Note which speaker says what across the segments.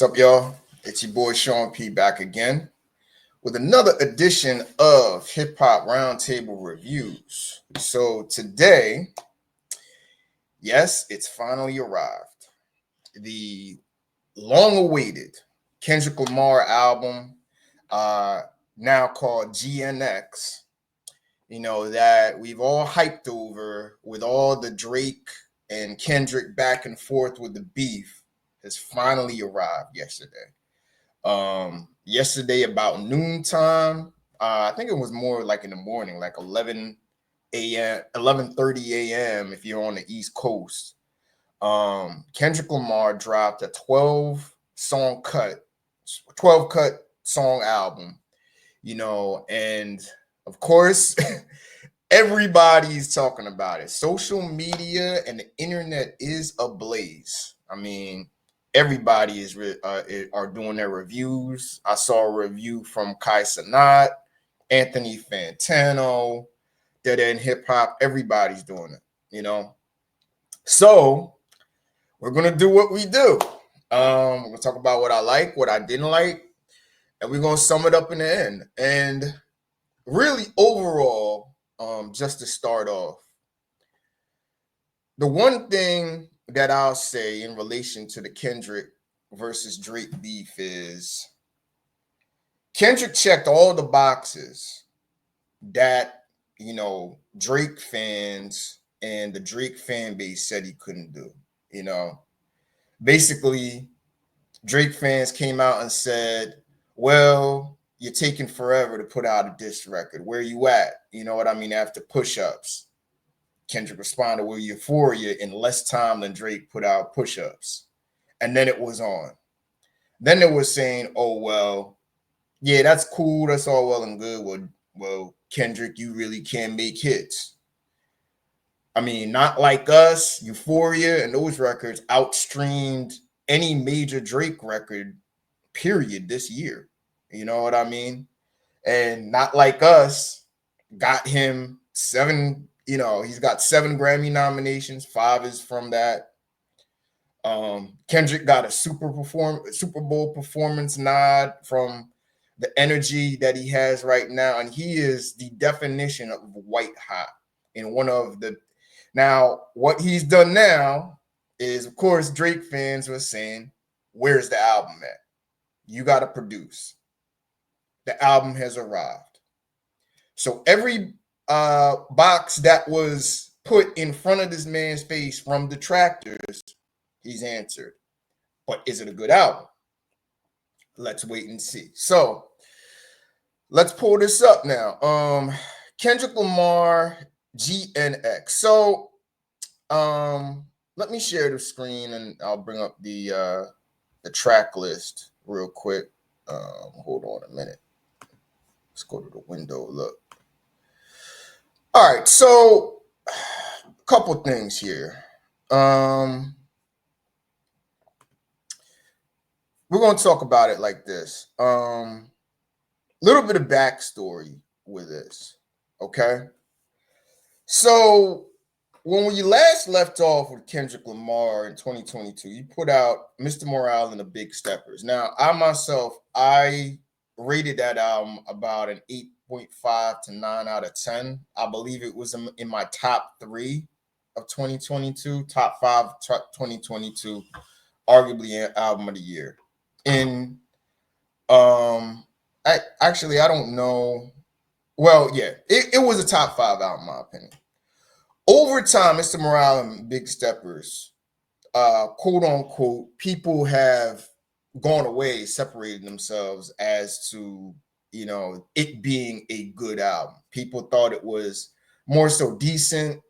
Speaker 1: What's up, y'all? It's your boy Sean P back again with another edition of Hip Hop Roundtable Reviews. So today, yes, it's finally arrived. The long-awaited Kendrick Lamar album, uh, now called GNX. That we've all hyped over with all the Drake and Kendrick back and forth with the beef, has finally arrived yesterday. Yesterday about noontime. I think it was more like in the morning, like 11 a.m., 11:30 a.m. if you're on the East Coast. Kendrick Lamar dropped a 12 cut song album, and of course, everybody's talking about it. Social media and the internet is ablaze. I mean, everybody are doing their reviews. I saw a review from Kai Sanat, Anthony Fantano, Dead End Hip Hop. Everybody's doing it. So we're gonna do what we do. We're gonna talk about what I like, what I didn't like, and we're gonna sum it up in the end. And really, overall, just to start off, the one thing that I'll say in relation to the Kendrick versus Drake beef is Kendrick checked all the boxes that, Drake fans and the Drake fan base said he couldn't do. Basically, Drake fans came out and said, well, you're taking forever to put out a diss record. Where you at? You know what I mean? After push-ups. Kendrick responded with Euphoria in less time than Drake put out push-ups. And then it was on. Then they were saying, oh, well, yeah, that's cool. That's all well and good. Well, Kendrick, you really can make hits. I mean, Not Like Us, Euphoria, and those records outstreamed any major Drake record, period, this year. You know what I mean? And Not Like Us got him he's got 7 Grammy nominations. 5 is from that. Kendrick got a Super Bowl performance nod from the energy that he has right now. And he is the definition of white hot. And now what he's done now is, of course, Drake fans were saying, where's the album at? You got to produce. The album has arrived. So every box that was put in front of this man's face from detractors, he's answered. But is it a good album? Let's wait and see. So let's pull this up now. Kendrick Lamar, GNX. So let me share the screen and I'll bring up the track list real quick. Hold on a minute. Let's go to the window. Look. All right, so a couple things here. We're going to talk about it like this. Little bit of backstory with this, okay? So when we last left off with Kendrick Lamar in 2022, he put out Mr. Morale and the Big Steppers. Now, I rated that album about an 8.5 to 9 out of 10. I believe it was in my top 3 of 2022, top 5 2022, arguably an album of the year. And I don't know. Well, yeah, it was a top 5 album, in my opinion. Over time, Mr. Morale and Big Steppers, quote unquote, people have gone away, separated themselves as to, it being a good album. People thought it was more so decent.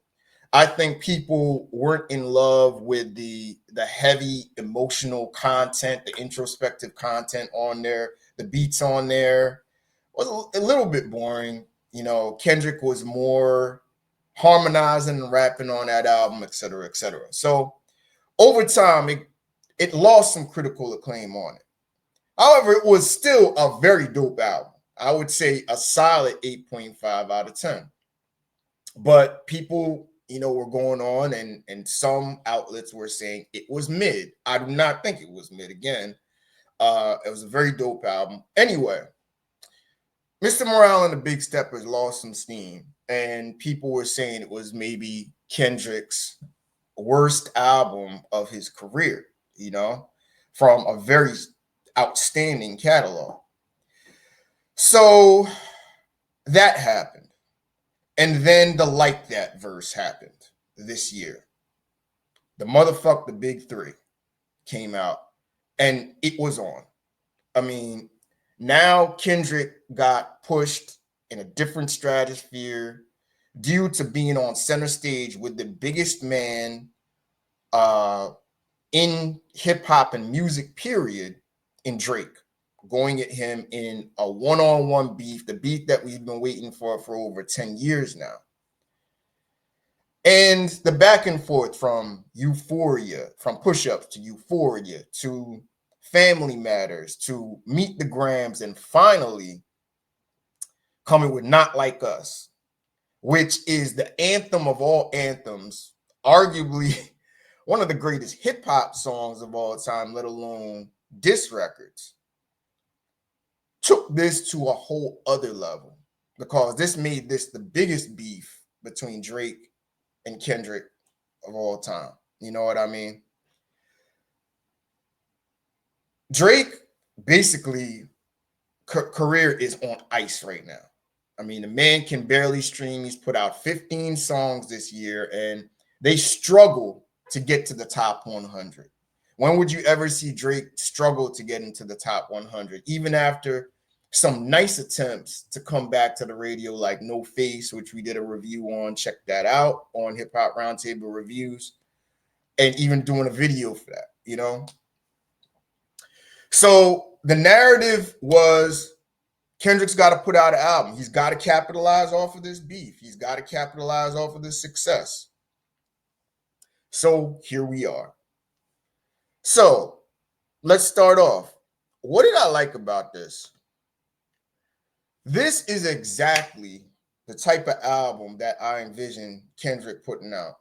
Speaker 1: I think people weren't in love with the heavy emotional content, the introspective content on there. The beats on there was a little bit boring. Kendrick was more harmonizing and rapping on that album, et cetera, et cetera. So over time, it lost some critical acclaim on it. However, it was still a very dope album. I would say a solid 8.5 out of 10. But people, were going on and some outlets were saying it was mid. I do not think it was mid. Again, It was a very dope album. Anyway, Mr. Morale and the Big Steppers lost some steam, and people were saying it was maybe Kendrick's worst album of his career, you know, from a very outstanding catalog. So that happened. And then the Like That verse happened this year. The motherfuck the Big Three came out and it was on. I mean, now Kendrick got pushed in a different stratosphere due to being on center stage with the biggest man in hip hop and music, period, in Drake, going at him in a one-on-one beef, the beef that we've been waiting for over 10 years now. And the back and forth from Euphoria, from Push-Ups to Euphoria to Family Matters to Meet the Grams, and finally coming with Not Like Us, which is the anthem of all anthems, arguably one of the greatest hip hop songs of all time, let alone diss records, took this to a whole other level because this made this the biggest beef between Drake and Kendrick of all time. You know what I mean? Drake basically career is on ice right now. I mean, the man can barely stream. He's put out 15 songs this year, and they struggle to get to the top 100. When would you ever see Drake struggle to get into the top 100, even after some nice attempts to come back to the radio like No Face, which we did a review on? Check that out on Hip Hop Roundtable Reviews, and even doing a video for that, you know? So the narrative was Kendrick's got to put out an album. He's got to capitalize off of this beef. He's got to capitalize off of this success. So here we are. So let's start off. What did I like about this? This is exactly the type of album that I envision Kendrick putting out.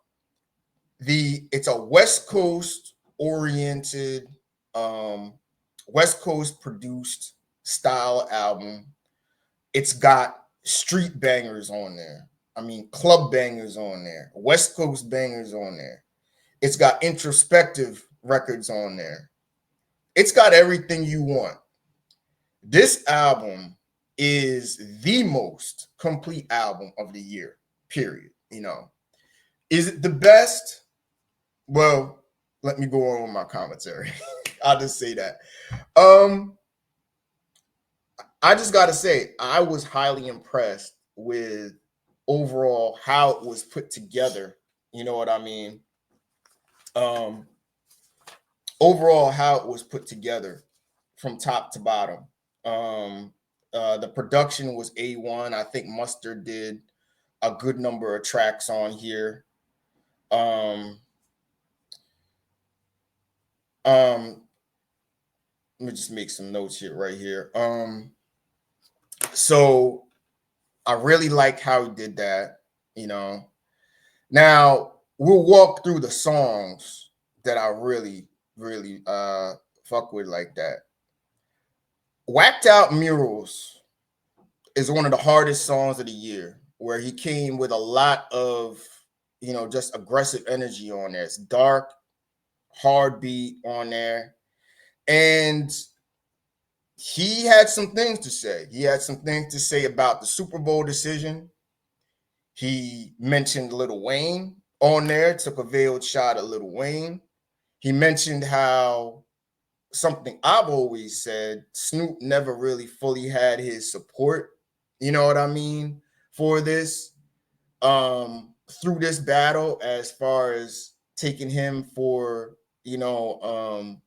Speaker 1: It's a West Coast oriented, West Coast produced style album. It's got street bangers on there. I mean, club bangers on there, West Coast bangers on there. It's got introspective records on there. It's got everything you want. This album is the most complete album of the year, period. You know, is it the best? Well, let me go on with my commentary. I'll just say that. I just got to say, I was highly impressed with overall how it was put together. You know what I mean? Overall, how it was put together from top to bottom. The production was A1. I think Mustard did a good number of tracks on here. Let me just make some notes here, right here. So I really like how he did that, you know. Now we'll walk through the songs that I really fuck with like that. Whacked Out Murals is one of the hardest songs of the year, where he came with a lot of, you know, just aggressive energy on there. It's dark, hard beat on there. And he had some things to say. He had some things to say about the Super Bowl decision. He mentioned Lil Wayne on there, took a veiled shot at Lil Wayne. He mentioned how something I've always said, Snoop never really fully had his support, you know what I mean, for this, through this battle, as far as taking him for, you know,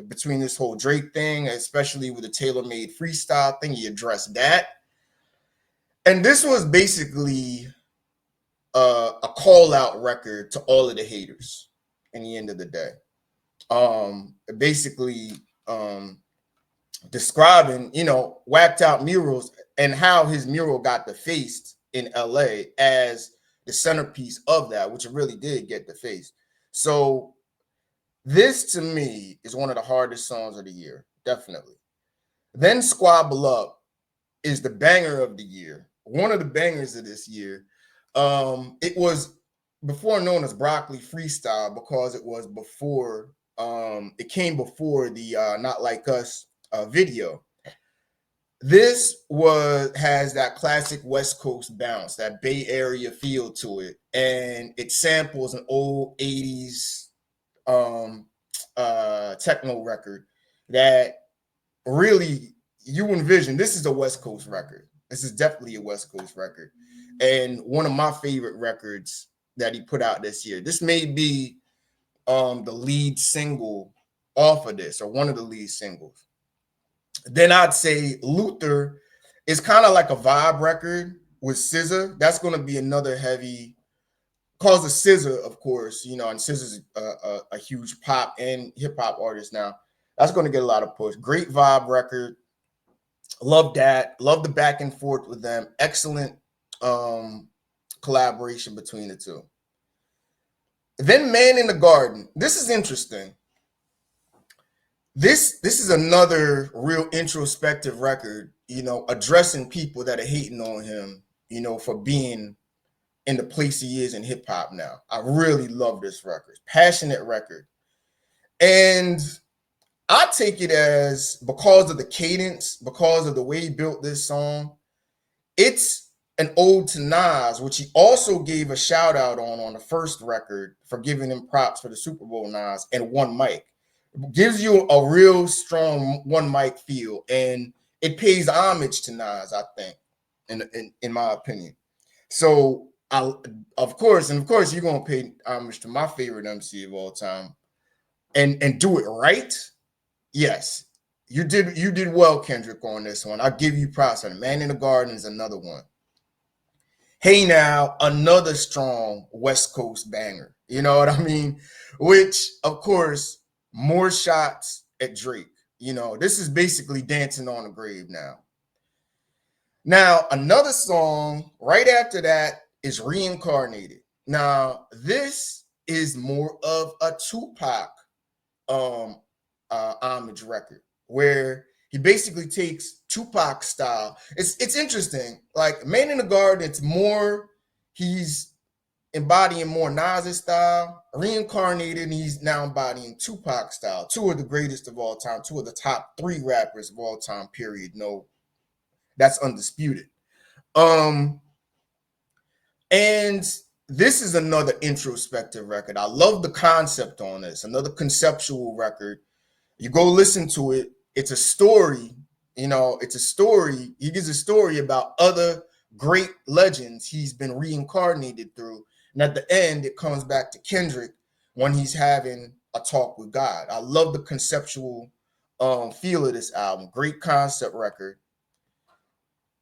Speaker 1: between this whole Drake thing, especially with the tailor-made freestyle thing, he addressed that. And this was basically a call-out record to all of the haters in the end of the day. Basically describing, you know, Whacked Out Murals and how his mural got defaced in LA as the centerpiece of that, which it really did get defaced. So this to me is one of the hardest songs of the year. definitely. Then Squabble Up is the banger of the year, one of the bangers of this year. It was before known as Broccoli Freestyle because it was before it came before the Not Like Us video. This has that classic West Coast bounce, that Bay Area feel to it, and it samples an old 80s um techno record that really you envision. This is a West Coast record. This is definitely a West Coast record, and one of my favorite records that he put out this year. This may be the lead single off of this, or one of the lead singles. Then I'd say Luther is kind of like a vibe record with SZA. That's going to be another heavy, cause of SZA, of course, and SZA's a huge pop and hip hop artist now. That's going to get a lot of push. Great vibe record. Love that. Love the back and forth with them. Excellent collaboration between the two. Then Man in the Garden. This is interesting. This is another real introspective record, addressing people that are hating on him, for being in the place he is in hip hop now. I really love this record. Passionate record. And I take it as, because of the cadence, because of the way he built this song, it's an ode to Nas, which he also gave a shout out on the first record for giving him props for the Super Bowl, Nas, and One Mic. It gives you a real strong One Mic feel, and it pays homage to Nas, I think, in my opinion. So of course, you're gonna pay homage to my favorite MC of all time, and do it right. Yes, you did well, Kendrick, on this one. I'll give you props on it. Man in the Garden is another one. Hey Now, another strong West Coast banger. You know what I mean? Which, of course, more shots at Drake. This is basically Dancing on the Grave now. Now, another song right after that is Reincarnated. Now, this is more of a Tupac homage record, where he basically takes Tupac style. It's interesting. Like Man in the Garden, it's more, he's embodying more Nas' style. Reincarnated, he's now embodying Tupac style. Two of the greatest of all time, two of the top 3 rappers of all time, period. No, that's undisputed. And this is another introspective record. I love the concept on this. Another conceptual record. You go listen to it. It's a story. It's a story. He gives a story about other great legends he's been reincarnated through. And at the end, it comes back to Kendrick when he's having a talk with God. I love the conceptual feel of this album. Great concept record.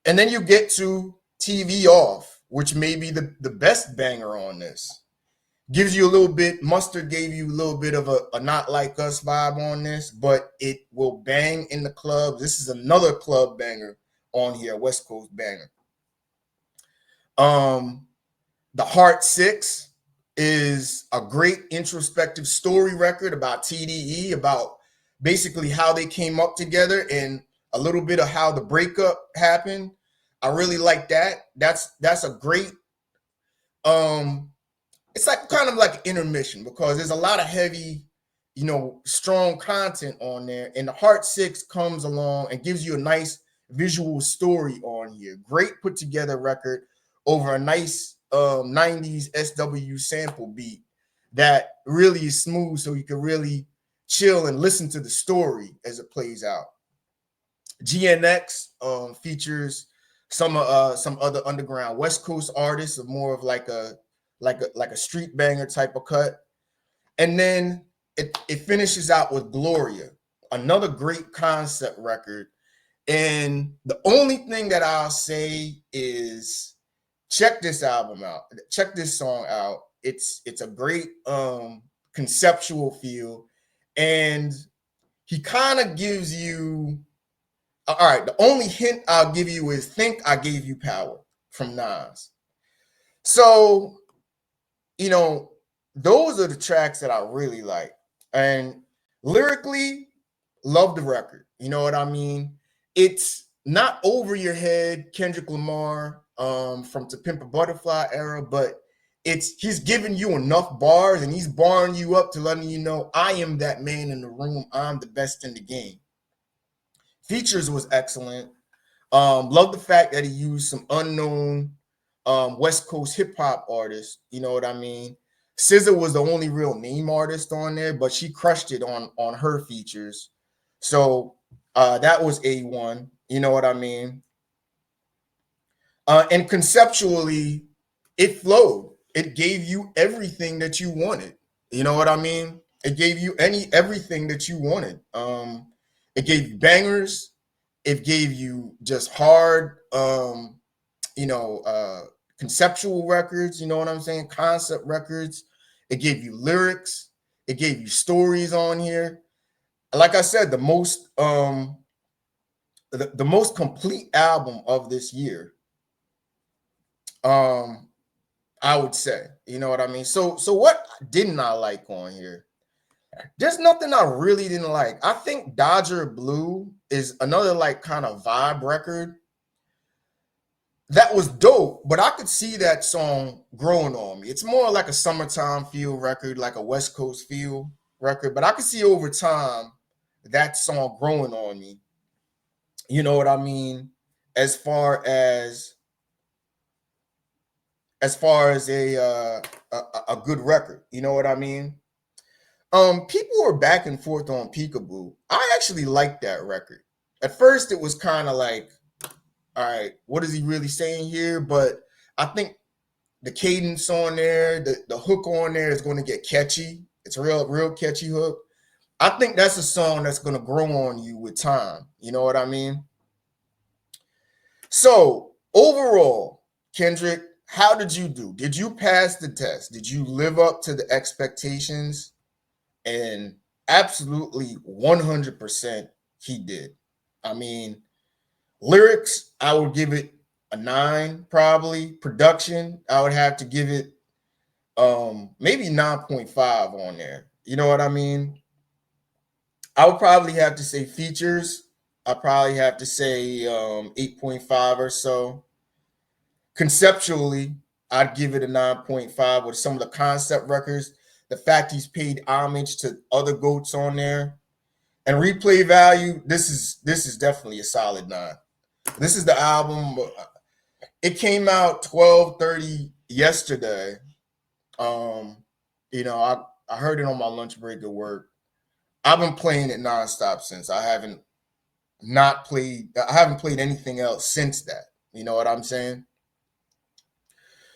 Speaker 1: And then you get to TV Off, which may be the best banger on this. Gives you a little bit, Mustard gave you a little bit of a Not Like Us vibe on this, but it will bang in the club. This is another club banger on here, West Coast banger. The Heart 6 is a great introspective story record about TDE, about basically how they came up together and a little bit of how the breakup happened. I really like that. That's a great it's like kind of like intermission, because there's a lot of heavy, strong content on there. And the Heart 6 comes along and gives you a nice visual story on here. Great put together record over a nice 90s SW sample beat that really is smooth, so you can really chill and listen to the story as it plays out. GNX features some other underground West Coast artists, of more of like a street banger type of cut. And then it finishes out with Gloria, another great concept record. And the only thing that I'll say is check this album out. Check this song out. It's a great conceptual feel. And he kind of gives you, all right, the only hint I'll give you is Think I Gave You Power from Nas. So, those are the tracks that I really like. And lyrically, Love the record. You know what I mean? It's not over your head, Kendrick Lamar, from To Pimp a Butterfly era, but he's giving you enough bars and he's barring you up to letting you know I am that man in the room. I'm the best in the game. Features was excellent. Love the fact that he used some unknown West Coast hip hop artists. You know what I mean? SZA was the only real name artist on there, but she crushed it on her features. So that was A1. You know what I mean? And conceptually, it flowed. It gave you everything that you wanted. You know what I mean? It gave you everything that you wanted. It gave you bangers. It gave you just hard, you know, conceptual records. You know what I'm saying? Concept records. It gave you lyrics. It gave you stories on here. Like I said, the most complete album of this year. I would say, you know what I mean? So what didn't I like on here? There's nothing I really didn't like. I think Dodger Blue is another like kind of vibe record that was dope, but I could see that song growing on me. It's more like a summertime feel record, like a West Coast feel record, but I could see over time that song growing on me. You know what I mean? As far as a good record, you know what I mean? People were back and forth on Peekaboo. I actually liked that record. At first, it was kind of like, all right, what is he really saying here? But I think the cadence on there, the hook on there is going to get catchy. It's a real catchy hook. I think that's a song that's going to grow on you with time. You know what I mean? So overall, Kendrick, how did you do? Did you pass the test? Did you live up to the expectations? And absolutely 100% he did. I mean, lyrics, I would give it a 9 probably. Production, I would have to give it maybe 9.5 on there. You know what I mean? I would probably have to say features. I probably have to say 8.5 or so. Conceptually, I'd give it a 9.5 with some of the concept records. The fact he's paid homage to other goats on there. And replay value, this is definitely a solid 9. This is the album. It came out 12:30 yesterday. You know, I heard it on my lunch break at work. I've been playing it nonstop since. I haven't played anything else since that. You know what I'm saying?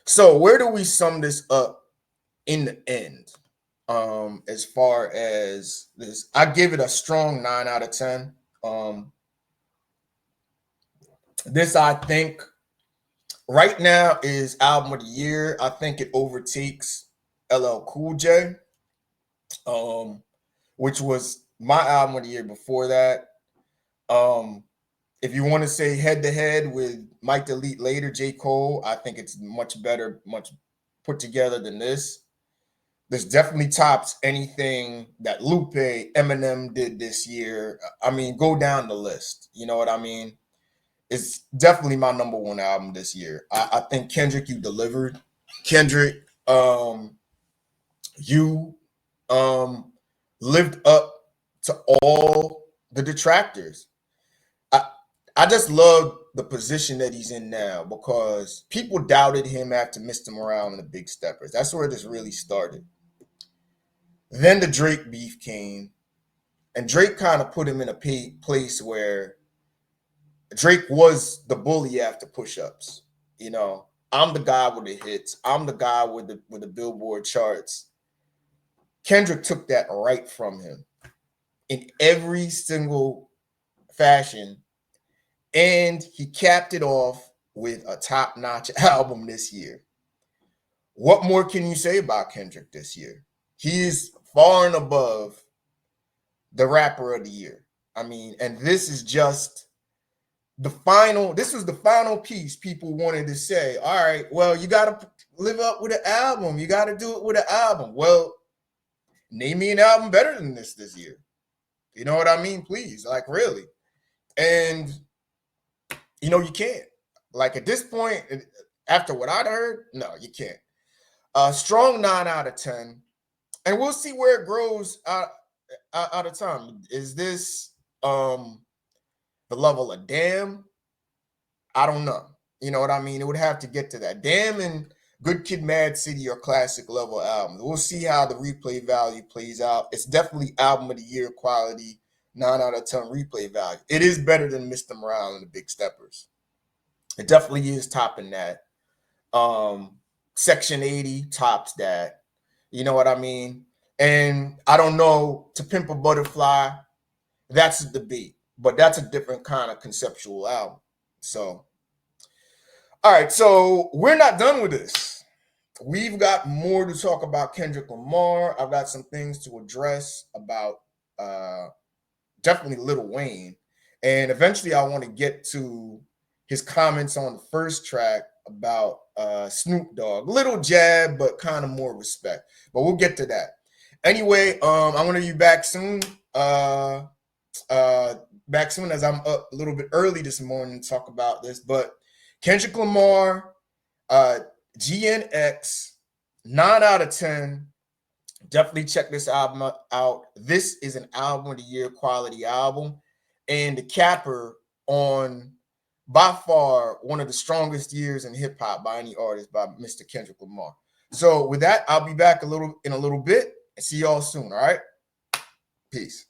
Speaker 1: So where do we sum this up in the end? As far as this, I give it a strong 9 out of 10. This I think right now is album of the year. I think it overtakes LL Cool J, which was my album of the year before that. If you want to say head to head with Mike Delete Later, J. Cole, I think it's much better, much put together than this. This definitely tops anything that Lupe, Eminem did this year. I mean, go down the list. You know what I mean? It's definitely my number one album this year. I think Kendrick, you delivered. Kendrick, you lived up to all the detractors. I just love the position that he's in now because people doubted him after Mr. Morale and the Big Steppers. That's where this really started. Then the Drake beef came, and Drake kind of put him in a place where Drake was the bully after push-ups. You know, I'm the guy with the hits. I'm the guy with the Billboard charts. Kendrick took that right from him in every single fashion, and he capped it off with a top-notch album this year. What more can you say about Kendrick this year? He is far and above the rapper of the year. I mean, and this is just this was the final piece people wanted to say. All right, well, you got to live up with an album. You got to do it with an album. Well, name me an album better than this year. You know what I mean? Please, like really. And you can't. Like at this point, after what I'd heard, no, you can't. Strong 9 out of 10, and we'll see where it grows out of time. Is this the level of Damn? I don't know. You know what I mean? It would have to get to that. Damn and Good Kid, Mad City are classic level albums. We'll see how the replay value plays out. It's definitely album of the year quality, 9 out of 10 replay value. It is better than Mr. Morale and the Big Steppers. It definitely is topping that. Section 80 tops that. You know what I mean? And I don't know, To Pimp a Butterfly, that's a debate, but that's a different kind of conceptual album. So, all right, so we're not done with this. We've got more to talk about Kendrick Lamar. I've got some things to address about definitely Lil Wayne. And eventually I want to get to his comments on the first track about Snoop Dogg. Little jab, but kind of more respect. But we'll get to that. Anyway, I'm going to be back soon. Back soon as I'm up a little bit early this morning to talk about this. But Kendrick Lamar, GNX, 9 out of 10. Definitely check this album out. This is an album of the year quality album, and the capper on by far one of the strongest years in hip hop by any artist by Mr. Kendrick Lamar. So with that, I'll be back in a little bit and see y'all soon. All right, peace.